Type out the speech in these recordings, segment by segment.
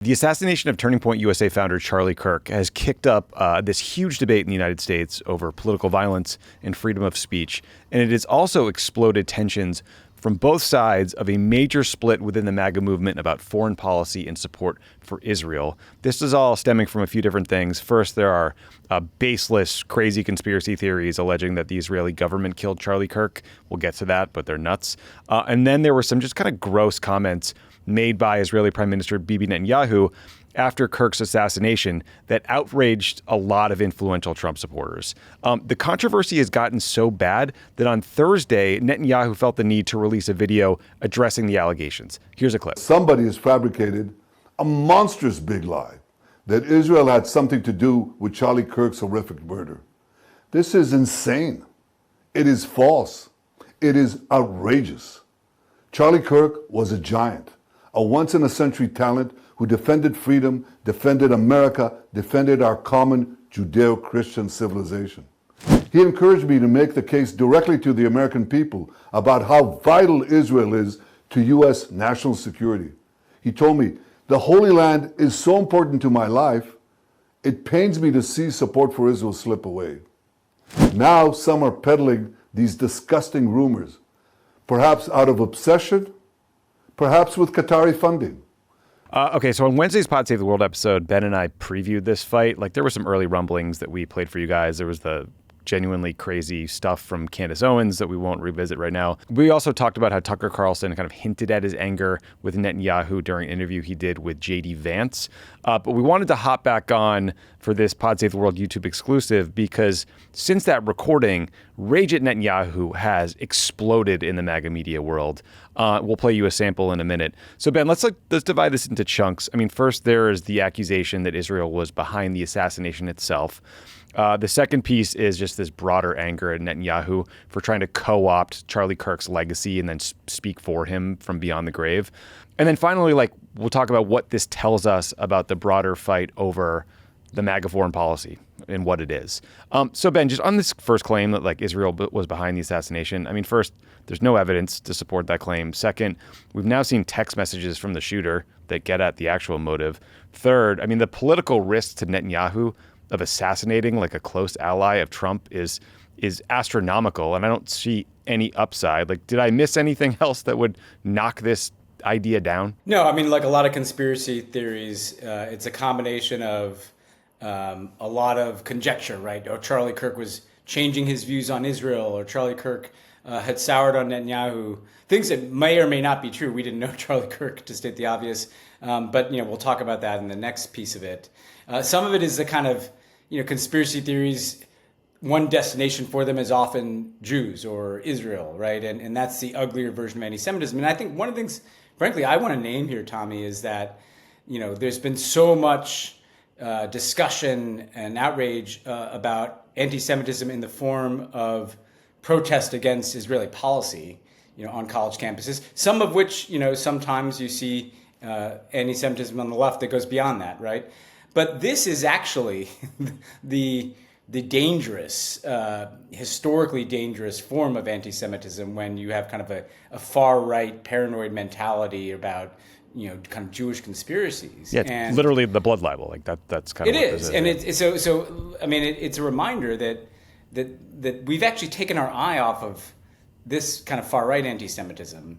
The assassination of Turning Point USA founder Charlie Kirk has kicked up this huge debate in the United States over political violence and freedom of speech. And it has also exploded tensions from both sides of a major split within the MAGA movement about foreign policy and support for Israel. This is all stemming from a few different things. First, there are baseless, crazy conspiracy theories alleging that the Israeli government killed Charlie Kirk. We'll get to that, but they're nuts. And then there were some just kind of gross comments made by Israeli Prime Minister Bibi Netanyahu after Kirk's assassination that outraged a lot of influential Trump supporters. The controversy has gotten so bad that on Thursday, Netanyahu felt the need to release a video addressing the allegations. Here's a clip. Somebody has fabricated a monstrous big lie that Israel had something to do with Charlie Kirk's horrific murder. This is insane. It is false. It is outrageous. Charlie Kirk was a giant, a once-in-a-century talent who defended freedom, defended America, defended our common Judeo-Christian civilization. He encouraged me to make the case directly to the American people about how vital Israel is to U.S. national security. He told me, "The Holy Land is so important to my life, it pains me to see support for Israel slip away." Now some are peddling these disgusting rumors, perhaps out of obsession, perhaps with Qatari funding. Okay, so on Wednesday's Pod Save the World episode, Ben and I previewed this fight. Like, there were some early rumblings that we played for you guys. There was the genuinely crazy stuff from Candace Owens that we won't revisit right now. We also talked about how Tucker Carlson kind of hinted at his anger with Netanyahu during an interview he did with J.D. Vance. But we wanted to hop back on for this Pod Save the World YouTube exclusive because since that recording, rage at Netanyahu has exploded in the MAGA media world. We'll play you a sample in a minute. So Ben, let's divide this into chunks. I mean, first there is the accusation that Israel was behind the assassination itself. The second piece is just this broader anger at Netanyahu for trying to co-opt Charlie Kirk's legacy and then speak for him from beyond the grave. And then finally, we'll talk about what this tells us about the broader fight over the MAGA foreign policy and what it is. So Ben, just on this first claim that Israel was behind the assassination, I mean, first, there's no evidence to support that claim. Second, we've now seen text messages from the shooter that get at the actual motive. Third, I mean, the political risk to Netanyahu of assassinating a close ally of Trump is astronomical, and I don't see any upside. Did I miss anything else that would knock this idea down? No, I mean, like a lot of conspiracy theories, it's a combination of a lot of conjecture, right? Or Charlie Kirk was changing his views on Israel, or Charlie Kirk had soured on Netanyahu. Things that may or may not be true. We didn't know Charlie Kirk, to state the obvious, but we'll talk about that in the next piece of it. Some of it is the kind of conspiracy theories. One destination for them is often Jews or Israel, right? And that's the uglier version of anti-Semitism. And I think one of the things, frankly, I want to name here, Tommy, is that there's been so much discussion and outrage about anti-Semitism in the form of protest against Israeli policy, on college campuses. Some of which, sometimes you see anti-Semitism on the left that goes beyond that, right? But this is actually the dangerous, historically dangerous form of anti-Semitism when you have kind of a far-right paranoid mentality about kind of Jewish conspiracies. Yeah, it's literally the blood libel. That's kind of what it is. And it's so I mean, it's a reminder that we've actually taken our eye off of this kind of far-right anti-Semitism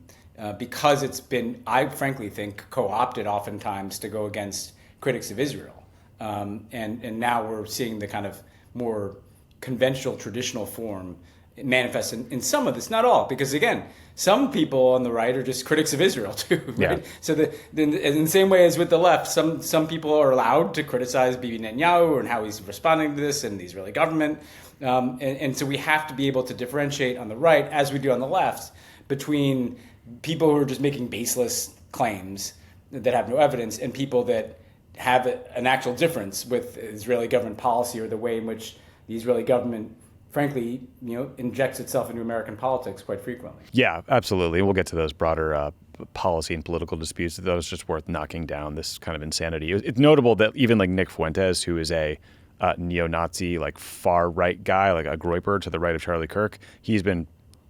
because it's been, I frankly think, co-opted oftentimes to go against critics of Israel. And now we're seeing the kind of more conventional, traditional form manifest in some of this, not all, because again, some people on the right are just critics of Israel too, right? Yeah. So in the same way as with the left, some people are allowed to criticize Bibi Netanyahu and how he's responding to this and the Israeli government. And so we have to be able to differentiate on the right, as we do on the left, between people who are just making baseless claims that have no evidence and people that have an actual difference with Israeli government policy or the way in which the Israeli government, frankly, injects itself into American politics quite frequently. Yeah, absolutely. We'll get to those broader policy and political disputes. That was just worth knocking down this kind of insanity. It's notable that even Nick Fuentes, who is a neo-Nazi, far-right guy, a Groyper to the right of Charlie Kirk, he's been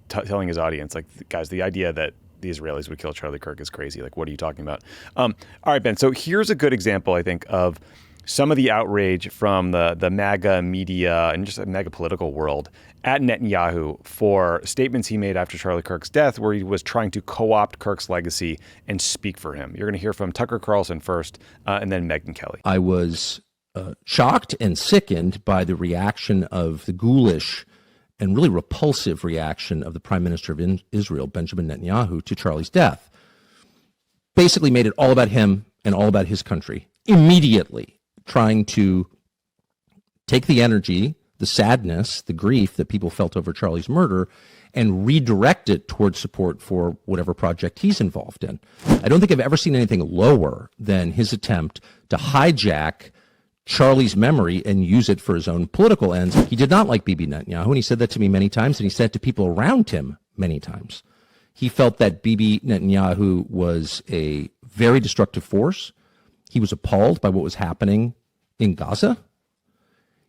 telling his audience, guys, the idea that the Israelis would kill Charlie Kirk is crazy. Like, what are you talking about? All right, Ben. So here's a good example, I think, of some of the outrage from the MAGA media and just the MAGA political world at Netanyahu for statements he made after Charlie Kirk's death, where he was trying to co-opt Kirk's legacy and speak for him. You're going to hear from Tucker Carlson first, and then Megyn Kelly. I was shocked and sickened by the reaction of the ghoulish and really repulsive reaction of the Prime Minister of Israel, Benjamin Netanyahu, to Charlie's death. Basically made it all about him and all about his country. Immediately trying to take the energy, the sadness, the grief that people felt over Charlie's murder and redirect it towards support for whatever project he's involved in. I don't think I've ever seen anything lower than his attempt to hijack Charlie's memory and use it for his own political ends. He did not like Bibi Netanyahu, and he said that to me many times, and he said it to people around him many times. He felt that Bibi Netanyahu was a very destructive force. He was appalled by what was happening in Gaza.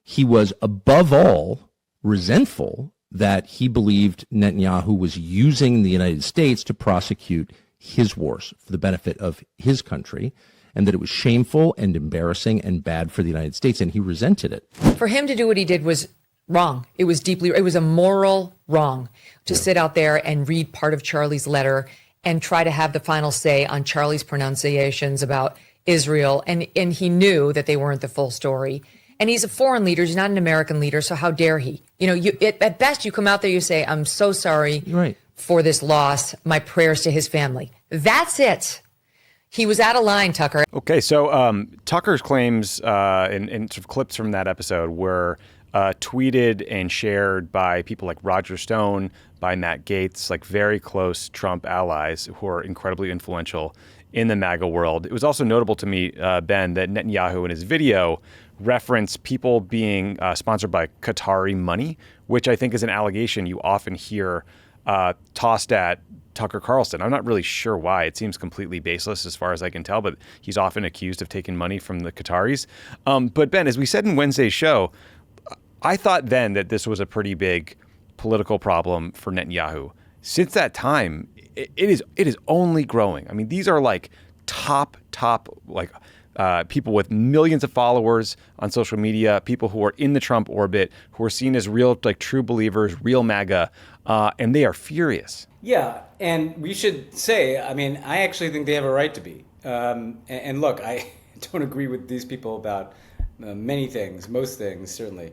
He was, above all, resentful that he believed Netanyahu was using the United States to prosecute his wars for the benefit of his country, and that it was shameful and embarrassing and bad for the United States, and he resented it. For him to do what he did was wrong. It was a moral wrong to sit out there and read part of Charlie's letter and try to have the final say on Charlie's pronunciations about Israel. And he knew that they weren't the full story. And he's a foreign leader. He's not an American leader. So how dare he? At best, you come out there, you say, I'm so sorry for this loss. My prayers to his family. That's it. He was out of line, Tucker. Okay, so Tucker's claims and sort of clips from that episode were tweeted and shared by people like Roger Stone, by Matt Gaetz, like very close Trump allies who are incredibly influential in the MAGA world. It was also notable to me, Ben, that Netanyahu in his video referenced people being sponsored by Qatari money, which I think is an allegation you often hear tossed at Tucker Carlson. I'm not really sure why. It seems completely baseless as far as I can tell, but he's often accused of taking money from the Qataris. But Ben, as we said in Wednesday's show, I thought then that this was a pretty big political problem for Netanyahu. Since that time, it is only growing. I mean, these are like top like people with millions of followers on social media, people who are in the Trump orbit, who are seen as real, like true believers, real MAGA, and they are furious. Yeah, and we should say, I mean, I actually think they have a right to be. And look, I don't agree with these people about many things, most things, certainly.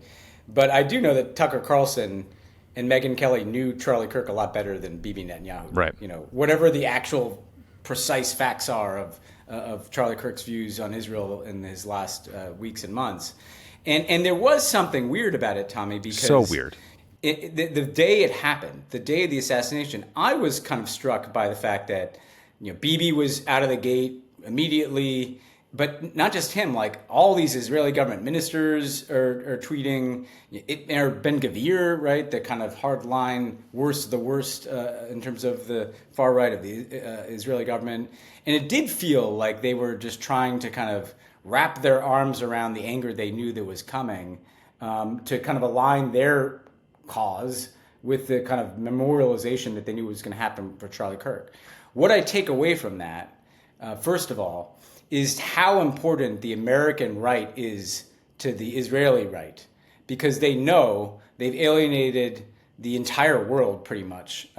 But I do know that Tucker Carlson and Megyn Kelly knew Charlie Kirk a lot better than Bibi Netanyahu. Right. Whatever the actual precise facts are of Charlie Kirk's views on Israel in his last weeks and months. And there was something weird about it, Tommy, because... So weird. The day it happened, the day of the assassination, I was kind of struck by the fact that, Bibi was out of the gate immediately, but not just him, like all these Israeli government ministers are tweeting, or Ben-Gvir, right, the kind of hardline, the worst in terms of the far right of the Israeli government. And it did feel like they were just trying to kind of wrap their arms around the anger they knew that was coming, to kind of align their cause with the kind of memorialization that they knew was going to happen for Charlie Kirk. What I take away from that, first of all, is how important the American right is to the Israeli right, because they know they've alienated the entire world pretty much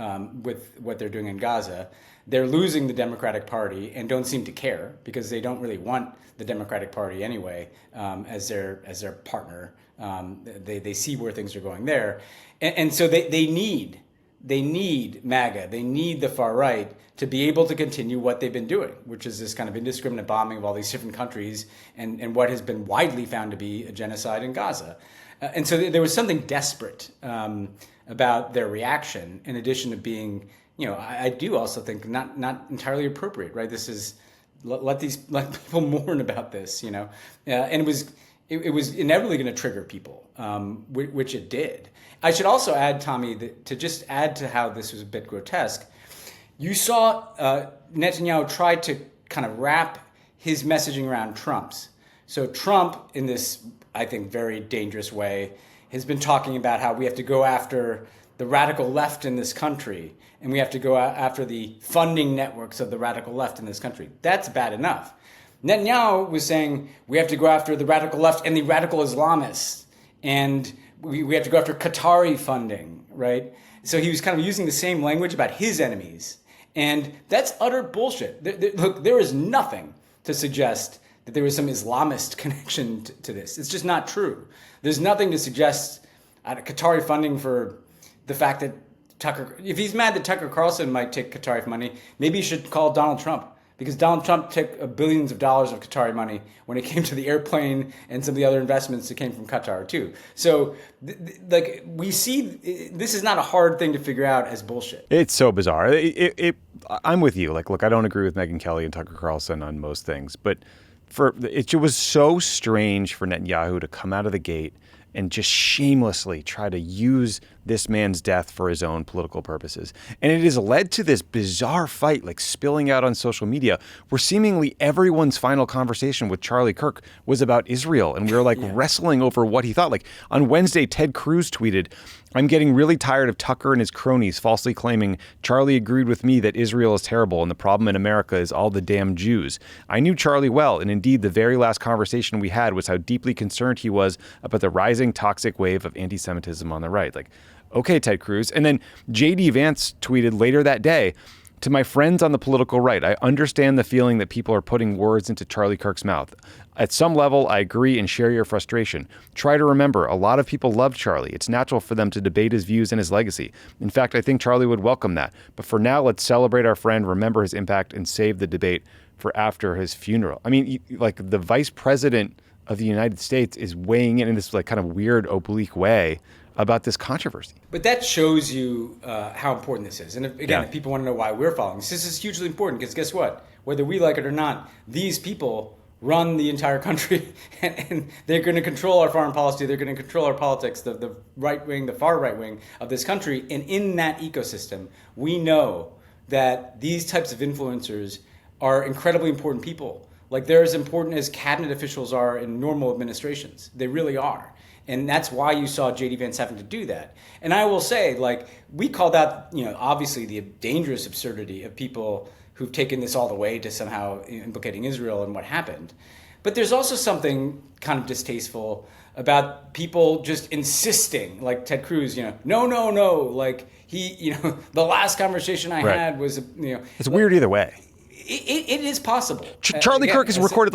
with what they're doing in Gaza. They're losing the Democratic Party and don't seem to care because they don't really want the Democratic Party anyway as their partner. They see where things are going there. And so they need MAGA, they need the far right to be able to continue what they've been doing, which is this kind of indiscriminate bombing of all these different countries and what has been widely found to be a genocide in Gaza. And so there was something desperate about their reaction, in addition to being, I do also think not entirely appropriate, right? This is, let people mourn about this, and it was inevitably going to trigger people, which it did. I should also add, Tommy, that to just add to how this was a bit grotesque, you saw Netanyahu try to kind of wrap his messaging around Trump's. So Trump, in this, I think, very dangerous way, has been talking about how we have to go after the radical left in this country, and we have to go after the funding networks of the radical left in this country. That's bad enough. Netanyahu was saying we have to go after the radical left and the radical Islamists, and we have to go after Qatari funding, right? So he was kind of using the same language about his enemies. And that's utter bullshit. Look, there is nothing to suggest that there was some Islamist connection to this. It's just not true. There's nothing to suggest Qatari funding for the fact that if he's mad that Tucker Carlson might take Qatari money, maybe he should call Donald Trump, because Donald Trump took billions of dollars of Qatari money when it came to the airplane and some of the other investments that came from Qatar too. So, we see this is not a hard thing to figure out as bullshit. It's so bizarre. I'm with you. Look, I don't agree with Megyn Kelly and Tucker Carlson on most things, but it was so strange for Netanyahu to come out of the gate and just shamelessly try to use this man's death for his own political purposes. And it has led to this bizarre fight, spilling out on social media, where seemingly everyone's final conversation with Charlie Kirk was about Israel. And we were wrestling over what he thought. On Wednesday, Ted Cruz tweeted, "I'm getting really tired of Tucker and his cronies falsely claiming Charlie agreed with me that Israel is terrible and the problem in America is all the damn Jews. I knew Charlie well, and indeed the very last conversation we had was how deeply concerned he was about the rising toxic wave of anti-Semitism on the right." Okay, Ted Cruz. And then J.D. Vance tweeted later that day, "To my friends on the political right, I understand the feeling that people are putting words into Charlie Kirk's mouth. At some level, I agree and share your frustration. Try to remember, a lot of people love Charlie. It's natural for them to debate his views and his legacy. In fact, I think Charlie would welcome that. But for now, let's celebrate our friend, remember his impact, and save the debate for after his funeral." I mean, the vice president of the United States is weighing in this kind of weird, oblique way about this controversy. But that shows you how important this is. And if people want to know why we're following this is hugely important, because guess what? Whether we like it or not, these people run the entire country, and they're going to control our foreign policy. They're going to control our politics, the right wing, the far right wing of this country. And in that ecosystem, we know that these types of influencers are incredibly important people. They're as important as cabinet officials are in normal administrations. They really are. And that's why you saw J.D. Vance having to do that. And I will say, we called out, obviously the dangerous absurdity of people who've taken this all the way to somehow implicating Israel and what happened. But there's also something kind of distasteful about people just insisting, like Ted Cruz, no. The last conversation I had was, It's weird either way. It is possible. Charlie Kirk has recorded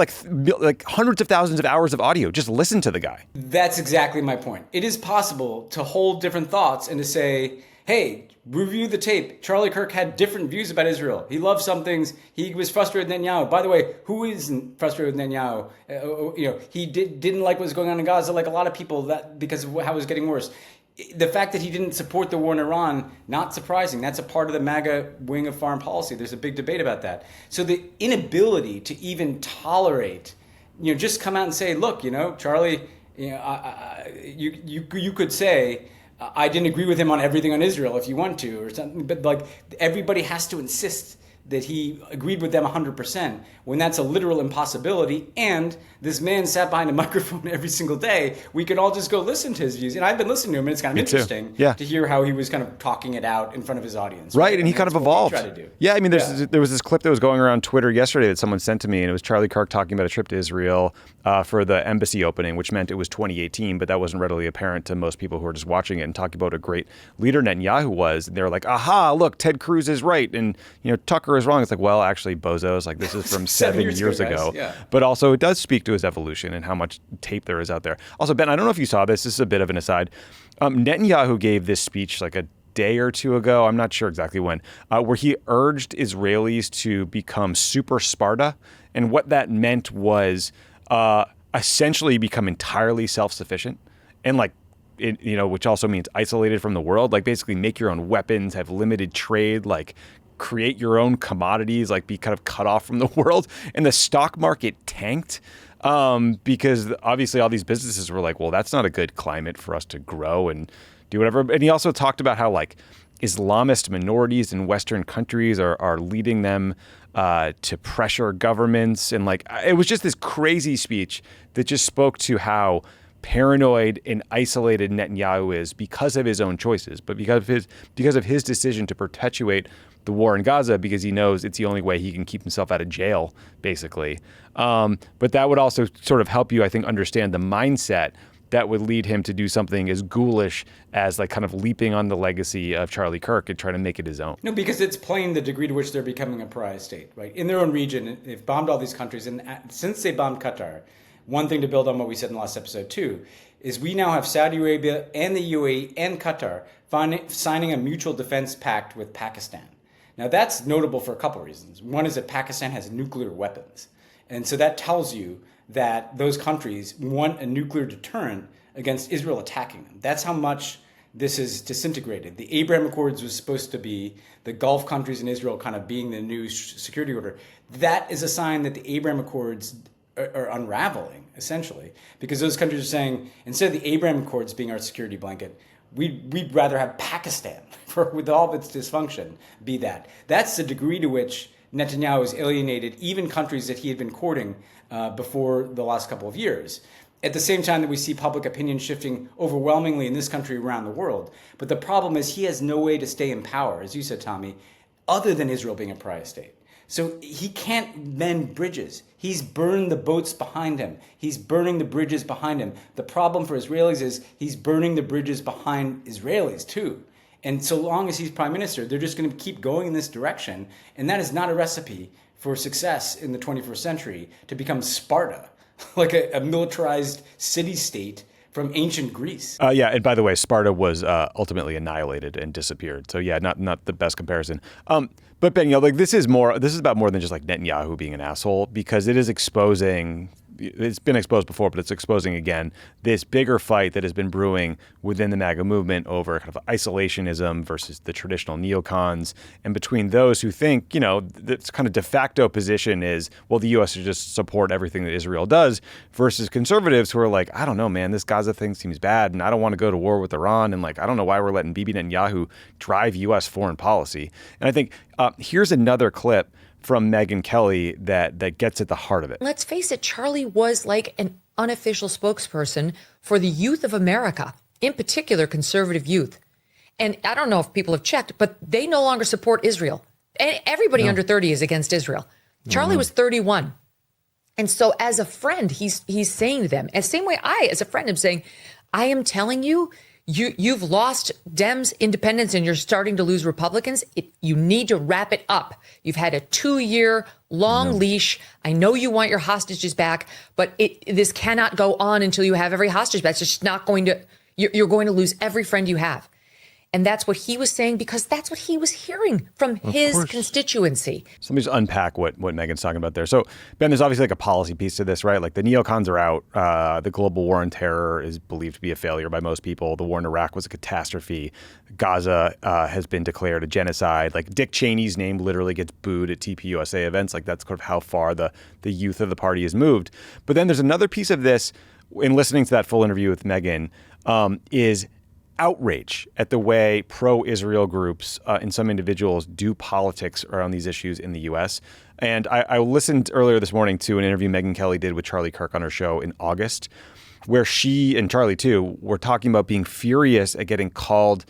hundreds of thousands of hours of audio. Just listen to the guy. That's exactly my point. It is possible to hold different thoughts and to say, hey, review the tape. Charlie Kirk had different views about Israel. He loved some things. He was frustrated with Netanyahu. By the way, who isn't frustrated with Netanyahu? He didn't like what was going on in Gaza, like a lot of people, that because of how it was getting worse. The fact that he didn't support the war in Iran, not surprising. That's a part of the MAGA wing of foreign policy. There's a big debate about that. So the inability to even tolerate, just come out and say, look, Charlie, you could say, I didn't agree with him on everything on Israel if you want to, or something. But everybody has to insist that he agreed with them 100% when that's a literal impossibility. And this man sat behind a microphone every single day. We could all just go listen to his views. And I've been listening to him, and it's kind of interesting to hear how he was kind of talking it out in front of his audience. Right, and he kind of evolved. Yeah, I mean, there was this clip that was going around Twitter yesterday that someone sent to me, and it was Charlie Kirk talking about a trip to Israel for the embassy opening, which meant it was 2018, but that wasn't readily apparent to most people who were just watching it, and talking about a great leader Netanyahu was. And they were like, aha, look, Ted Cruz is right, and Tucker is wrong. It's like, well, actually, bozos, this is from 7 years ago. Yeah. But also it does speak to his evolution and how much tape there is out there. Also, Ben, I don't know if you saw this. This is a bit of an aside. Netanyahu gave this speech a day or two ago, I'm not sure exactly when, where he urged Israelis to become super Sparta. And what that meant was essentially become entirely self-sufficient and which also means isolated from the world, basically make your own weapons, have limited trade, create your own commodities, be kind of cut off from the world. And the stock market tanked because obviously all these businesses were like, well, that's not a good climate for us to grow and do whatever. And he also talked about how Islamist minorities in Western countries are leading them to pressure governments. And it was just this crazy speech that just spoke to how paranoid and isolated Netanyahu is because of his own choices, but because of his decision to perpetuate the war in Gaza, because he knows it's the only way he can keep himself out of jail, basically. But that would also sort of help you, I think, understand the mindset that would lead him to do something as ghoulish as like kind of leaping on the legacy of Charlie Kirk and trying to make it his own. No, because it's plain the degree to which they're becoming a pariah state, right? In their own region, they've bombed all these countries. And since they bombed Qatar, one thing to build on what we said in the last episode too, is we now have Saudi Arabia and the UAE and Qatar signing a mutual defense pact with Pakistan. Now that's notable for a couple of reasons. One is that Pakistan has nuclear weapons. And so that tells you that those countries want a nuclear deterrent against Israel attacking them. That's how much this is disintegrated. The Abraham Accords was supposed to be the Gulf countries and Israel kind of being the new security order. That is a sign that the Abraham Accords are unraveling, essentially, because those countries are saying, instead of the Abraham Accords being our security blanket, we'd rather have Pakistan, with all of its dysfunction, be that. That's the degree to which Netanyahu has alienated even countries that he had been courting before the last couple of years. At the same time that we see public opinion shifting overwhelmingly in this country around the world. But the problem is he has no way to stay in power, as you said, Tommy, other than Israel being a pariah state. So he can't mend bridges. He's burned the boats behind him. He's burning the bridges behind him. The problem for Israelis is he's burning the bridges behind Israelis too. And so long as he's prime minister, they're just going to keep going in this direction. And that is not a recipe for success in the 21st century, to become Sparta, like a militarized city-state from ancient Greece. Yeah, and by the way, Sparta was ultimately annihilated and disappeared. So yeah, not the best comparison. But Ben, like this is about more than just like Netanyahu being an asshole, because it is exposing. It's been exposed before, but it's exposing again this bigger fight that has been brewing within the MAGA movement over kind of isolationism versus the traditional neocons, and between those who think, this kind of de facto position is, well, the U.S. should just support everything that Israel does, versus conservatives who are like, I don't know, man, this Gaza thing seems bad, and I don't want to go to war with Iran, and like, I don't know why we're letting Bibi Netanyahu drive U.S. foreign policy. And I think here's another clip from Megyn Kelly that gets at the heart of it. Let's face it, Charlie was like an unofficial spokesperson for the youth of America, in particular conservative youth. And I don't know if people have checked, but they no longer support Israel. And everybody under 30 is against Israel. Charlie was 31. And so as a friend, he's saying to them, and same way I, as a friend, am saying, I am telling you, you've lost Dems independence and you're starting to lose Republicans. You need to wrap it up. You've had a 2-year long leash. I know you want your hostages back, but this cannot go on until you have every hostage back. It's just not going to, you're going to lose every friend you have. And that's what he was saying, because that's what he was hearing from his constituency. So let me just unpack what Megyn's talking about there. So, Ben, there's obviously like a policy piece to this, right? Like the neocons are out. The global war on terror is believed to be a failure by most people. The war in Iraq was a catastrophe. Gaza has been declared a genocide. Like Dick Cheney's name literally gets booed at TPUSA events. Like that's sort of how far the youth of the party has moved. But then there's another piece of this, in listening to that full interview with Megyn, is outrage at the way pro-Israel groups and some individuals do politics around these issues in the U.S. And I listened earlier this morning to an interview Megyn Kelly did with Charlie Kirk on her show in August, where she and Charlie too were talking about being furious at being called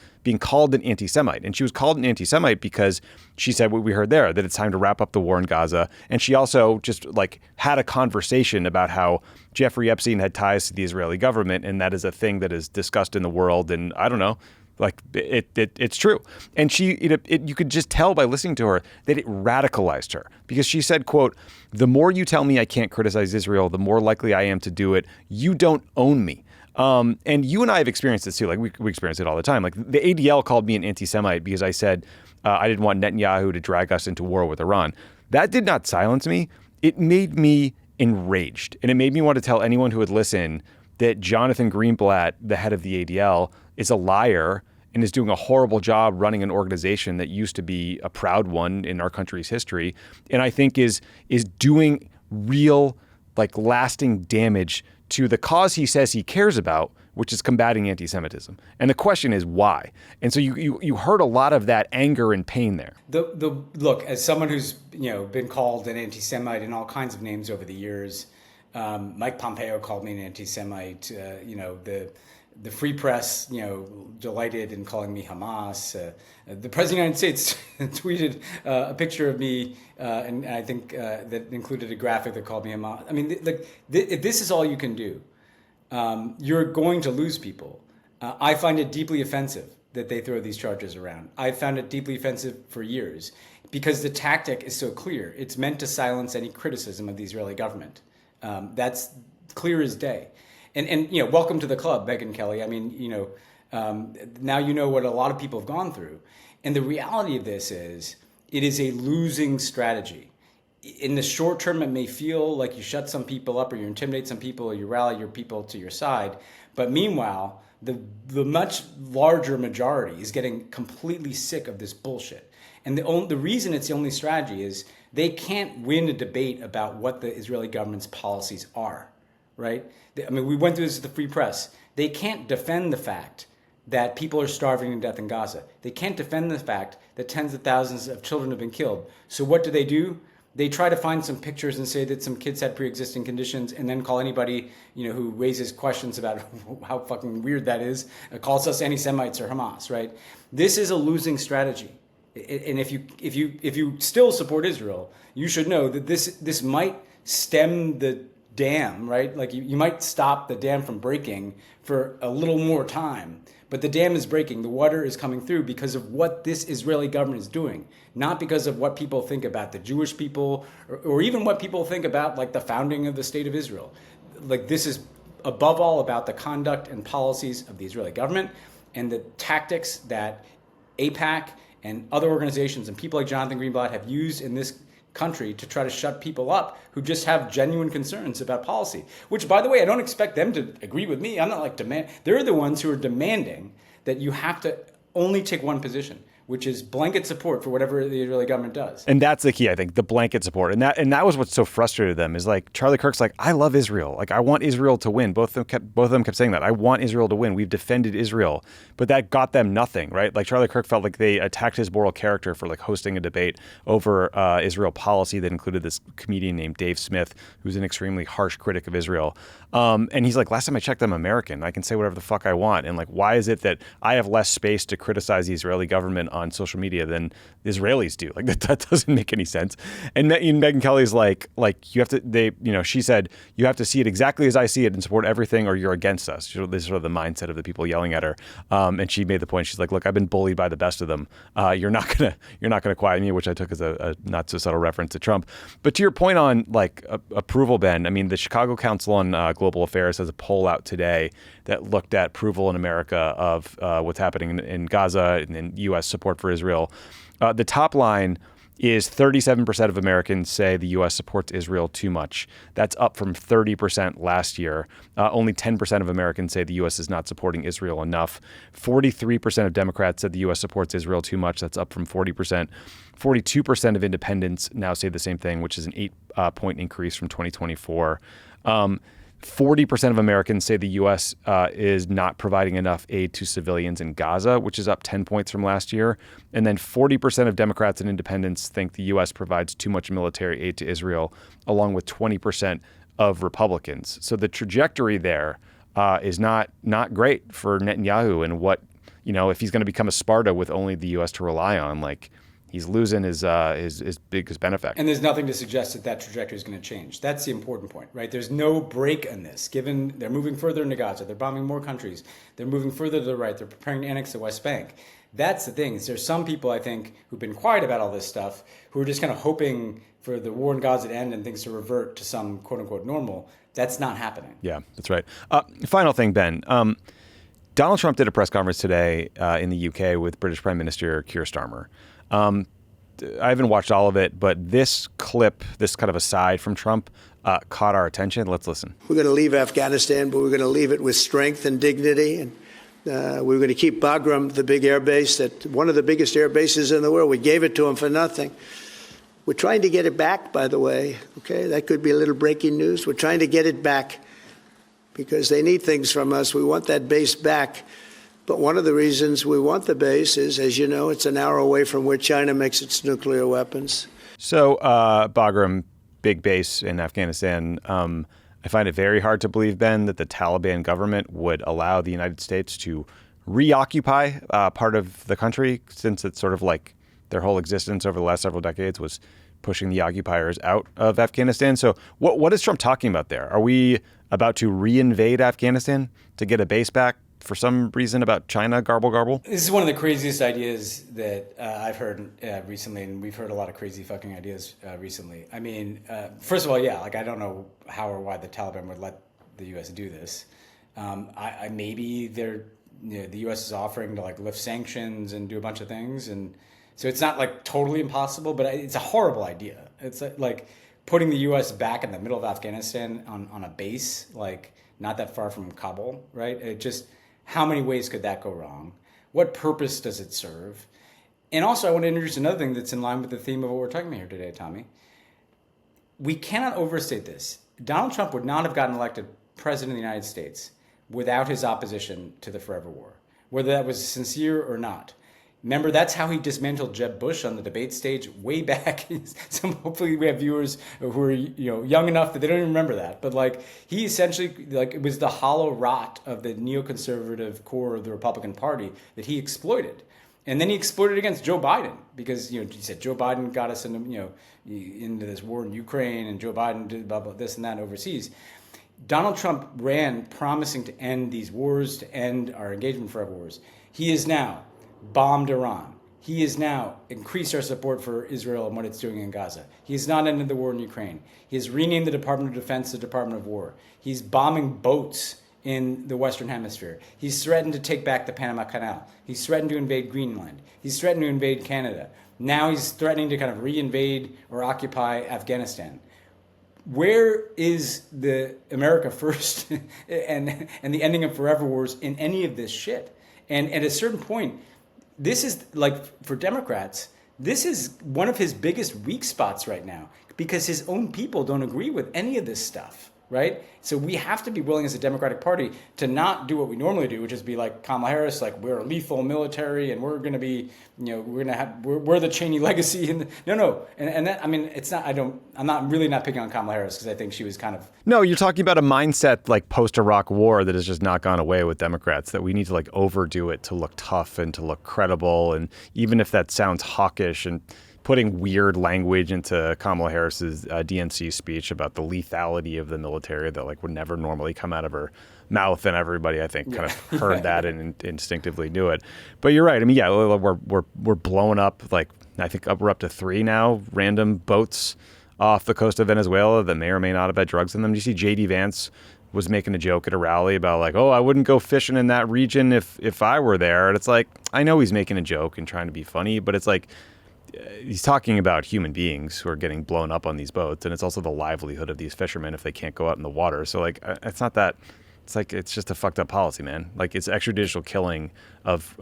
an anti-Semite. And she was called an anti-Semite because she said what we heard there, that it's time to wrap up the war in Gaza. And she also just like had a conversation about how Jeffrey Epstein had ties to the Israeli government, and that is a thing that is discussed in the world. And I don't know, like it's true. And she, you could just tell by listening to her that it radicalized her, because she said, quote, "The more you tell me I can't criticize Israel, the more likely I am to do it. You don't own me." And you and I have experienced this too. Like we experience it all the time. Like the ADL called me an anti-Semite because I said I didn't want Netanyahu to drag us into war with Iran. That did not silence me. It made me enraged. And it made me want to tell anyone who would listen that Jonathan Greenblatt, the head of the ADL, is a liar and is doing a horrible job running an organization that used to be a proud one in our country's history. And I think is doing real, like lasting damage to the cause he says he cares about, which is combating anti-Semitism. And the question is why? And so you heard a lot of that anger and pain there. Look, as someone who's been called an anti-Semite and all kinds of names over the years, Mike Pompeo called me an anti-Semite. The free press, delighted in calling me Hamas. The president of the United States tweeted a picture of me, and I think that included a graphic that called me Hamas. I mean, if this is all you can do, you're going to lose people. I find it deeply offensive that they throw these charges around. I found it deeply offensive for years because the tactic is so clear. It's meant to silence any criticism of the Israeli government. That's clear as day. And welcome to the club, Megyn Kelly. I mean, now you know what a lot of people have gone through. And the reality of this is it is a losing strategy. In the short term, it may feel like you shut some people up or you intimidate some people or you rally your people to your side. But meanwhile, the much larger majority is getting completely sick of this bullshit. And the reason it's the only strategy is they can't win a debate about what the Israeli government's policies are. Right? I mean, we went through this with the free press. They can't defend the fact that people are starving to death in Gaza. They can't defend the fact that tens of thousands of children have been killed. So what do? They try to find some pictures and say that some kids had pre-existing conditions and then call anybody, who raises questions about how fucking weird that is, calls us anti-Semites or Hamas, right? This is a losing strategy. And if you still support Israel, you should know that this might stem the dam, right? Like you might stop the dam from breaking for a little more time, but the dam is breaking. The water is coming through because of what this Israeli government is doing, not because of what people think about the Jewish people or even what people think about like the founding of the state of Israel. Like this is above all about the conduct and policies of the Israeli government and the tactics that AIPAC and other organizations and people like Jonathan Greenblatt have used in this country to try to shut people up who just have genuine concerns about policy, which, by the way, I don't expect them to agree with me. I'm not like they're the ones who are demanding that you have to only take one position, which is blanket support for whatever the Israeli government does. And that's the key, I think, the blanket support. And that was what so frustrated them is like Charlie Kirk's like, I love Israel. Like, I want Israel to win. Both of them kept saying that. I want Israel to win. We've defended Israel. But that got them nothing, right? Like Charlie Kirk felt like they attacked his moral character for like hosting a debate over Israel policy that included this comedian named Dave Smith, who's an extremely harsh critic of Israel. And he's like, last time I checked, I'm American. I can say whatever the fuck I want. And like, why is it that I have less space to criticize the Israeli government on social media than the Israelis do? Like that doesn't make any sense. And Megyn Kelly's like you have to, she said, you have to see it exactly as I see it and support everything or you're against us. This is sort of the mindset of the people yelling at her. And she made the point. She's like, look, I've been bullied by the best of them. You're not gonna quiet me, which I took as a not so subtle reference to Trump. But to your point on like approval, Ben, I mean, the Chicago Council on Global Affairs has a poll out today that looked at approval in America of what's happening in Gaza and in U.S. support for Israel. The top line is 37% of Americans say the U.S. supports Israel too much. That's up from 30% last year. Only 10% of Americans say the U.S. is not supporting Israel enough. 43% of Democrats said the U.S. supports Israel too much. That's up from 40%. 42% of independents now say the same thing, which is an 8-point increase from 2024. 40% of Americans say the U.S. Is not providing enough aid to civilians in Gaza, which is up 10 points from last year. And then 40% of Democrats and independents think the U.S. provides too much military aid to Israel, along with 20% of Republicans. So the trajectory there is not great for Netanyahu and what, if he's going to become a Sparta with only the U.S. to rely on, like he's losing his biggest benefactor. And there's nothing to suggest that trajectory is going to change. That's the important point, right? There's no break in this, given they're moving further into Gaza. They're bombing more countries. They're moving further to the right. They're preparing to annex the West Bank. That's the thing. There's some people, I think, who've been quiet about all this stuff, who are just kind of hoping for the war in Gaza to end and things to revert to some quote-unquote normal. That's not happening. Yeah, that's right. Final thing, Ben. Donald Trump did a press conference today in the UK with British Prime Minister Keir Starmer. I haven't watched all of it, but this clip, this kind of aside from Trump, caught our attention. Let's listen. We're going to leave Afghanistan, but we're going to leave it with strength and dignity. And we're going to keep Bagram, the big air base, one of the biggest air bases in the world. We gave it to them for nothing. We're trying to get it back, by the way. Okay, that could be a little breaking news. We're trying to get it back because they need things from us. We want that base back. But one of the reasons we want the base is, as you know, it's an hour away from where China makes its nuclear weapons. So Bagram, big base in Afghanistan. I I find it very hard to believe, Ben, that the Taliban government would allow the United States to reoccupy part of the country, since it's sort of like their whole existence over the last several decades was pushing the occupiers out of Afghanistan. So what is Trump talking about there? Are we about to re-invade Afghanistan to get a base back for some reason about China garble? This is one of the craziest ideas that I've heard recently, and we've heard a lot of crazy fucking ideas recently. I mean, first of all, yeah, like I don't know how or why the Taliban would let the U.S. do this. Maybe the U.S. is offering to like lift sanctions and do a bunch of things, and so it's not like totally impossible, but it's a horrible idea. It's like putting the U.S. back in the middle of Afghanistan on a base, like not that far from Kabul, right? It just, how many ways could that go wrong? What purpose does it serve? And also, I want to introduce another thing that's in line with the theme of what we're talking about here today, Tommy. We cannot overstate this. Donald Trump would not have gotten elected president of the United States without his opposition to the forever war, whether that was sincere or not. Remember, that's how he dismantled Jeb Bush on the debate stage way back. So hopefully we have viewers who are young enough that they don't even remember that. But like he essentially, like, it was the hollow rot of the neoconservative core of the Republican Party that he exploited. And then he exploited against Joe Biden because he said Joe Biden got us into this war in Ukraine, and Joe Biden did blah, blah, this and that overseas. Donald Trump ran promising to end these wars, to end our engagement forever wars. He is now bombed Iran. He has now increased our support for Israel and what it's doing in Gaza. He has not ended the war in Ukraine. He has renamed the Department of Defense the Department of War. He's bombing boats in the Western Hemisphere. He's threatened to take back the Panama Canal. He's threatened to invade Greenland. He's threatened to invade Canada. Now he's threatening to kind of re-invade or occupy Afghanistan. Where is the America First and the ending of forever wars in any of this shit? And at a certain point, this is like, for Democrats, this is one of his biggest weak spots right now because his own people don't agree with any of this stuff, right? So we have to be willing as a Democratic Party to not do what we normally do, which is be like Kamala Harris, like we're a lethal military and we're going to be, we're the Cheney legacy. And no. And that, I mean, I'm not really picking on Kamala Harris because I think she was kind of. No, you're talking about a mindset like post-Iraq war that has just not gone away with Democrats, that we need to like overdo it to look tough and to look credible. And even if that sounds hawkish and putting weird language into Kamala Harris's DNC speech about the lethality of the military that like would never normally come out of her mouth, and everybody I think kind of heard that and instinctively knew it. But you're right. I mean, yeah, we're blowing up, like I think we're up to 3 now random boats off the coast of Venezuela that may or may not have had drugs in them. You see, J.D. Vance was making a joke at a rally about like, oh, I wouldn't go fishing in that region if I were there. And it's like, I know he's making a joke and trying to be funny, but it's like, he's talking about human beings who are getting blown up on these boats, and it's also the livelihood of these fishermen if they can't go out in the water. So like, it's not that. It's like, it's just a fucked up policy, man. Like, it's extrajudicial killing of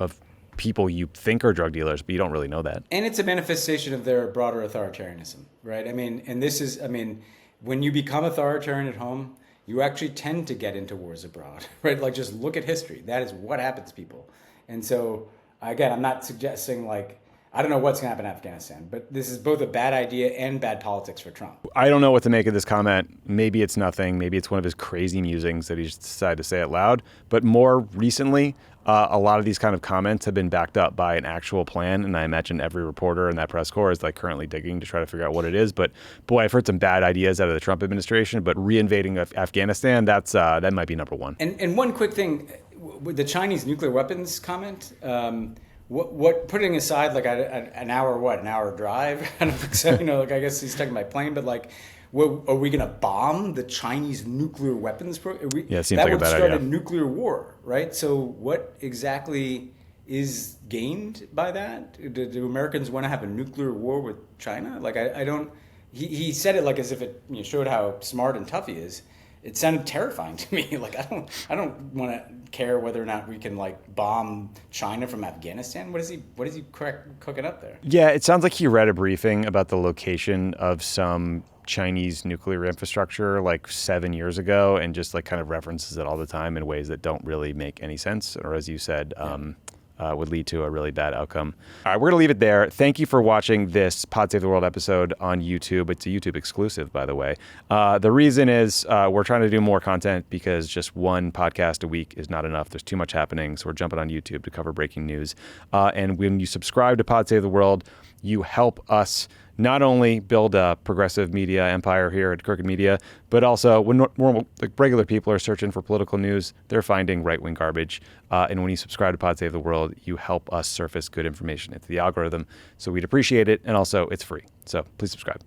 people you think are drug dealers, but you don't really know that. And it's a manifestation of their broader authoritarianism, right? I mean, when you become authoritarian at home, you actually tend to get into wars abroad, right? Like, just look at history. That is what happens to people. And so, again, I'm not suggesting like, I don't know what's going to happen in Afghanistan, but this is both a bad idea and bad politics for Trump. I don't know what to make of this comment. Maybe it's nothing. Maybe it's one of his crazy musings that he's decided to say it loud. But more recently, a lot of these kind of comments have been backed up by an actual plan. And I imagine every reporter in that press corps is like currently digging to try to figure out what it is. But boy, I've heard some bad ideas out of the Trump administration. But re-invading Afghanistan, that might be number one. And one quick thing, with the Chinese nuclear weapons comment, what putting aside like an hour drive? I don't think so. Like I guess he's taking my plane, but like, are we going to bomb the Chinese nuclear weapons program? Yeah, it seems like a bad idea. That would start a nuclear war, right? So what exactly is gained by that? Do Americans want to have a nuclear war with China? Like I don't. He said it like as if it showed how smart and tough he is. It sounded terrifying to me. Like I don't want to care whether or not we can like bomb China from Afghanistan. What is he cooking up there? Yeah, it sounds like he read a briefing about the location of some Chinese nuclear infrastructure like 7 years ago, and just like kind of references it all the time in ways that don't really make any sense. Or as you said, would lead to a really bad outcome. All right, we're going to leave it there. Thank you for watching this Pod Save the World episode on YouTube. It's a YouTube exclusive, by the way. The reason is we're trying to do more content because just one podcast a week is not enough. There's too much happening, so we're jumping on YouTube to cover breaking news. And when you subscribe to Pod Save the World, you help us not only build a progressive media empire here at Crooked Media, but also when normal, like regular people are searching for political news, they're finding right-wing garbage. And when you subscribe to Pod Save the World, you help us surface good information into the algorithm. So we'd appreciate it. And also, it's free. So please subscribe.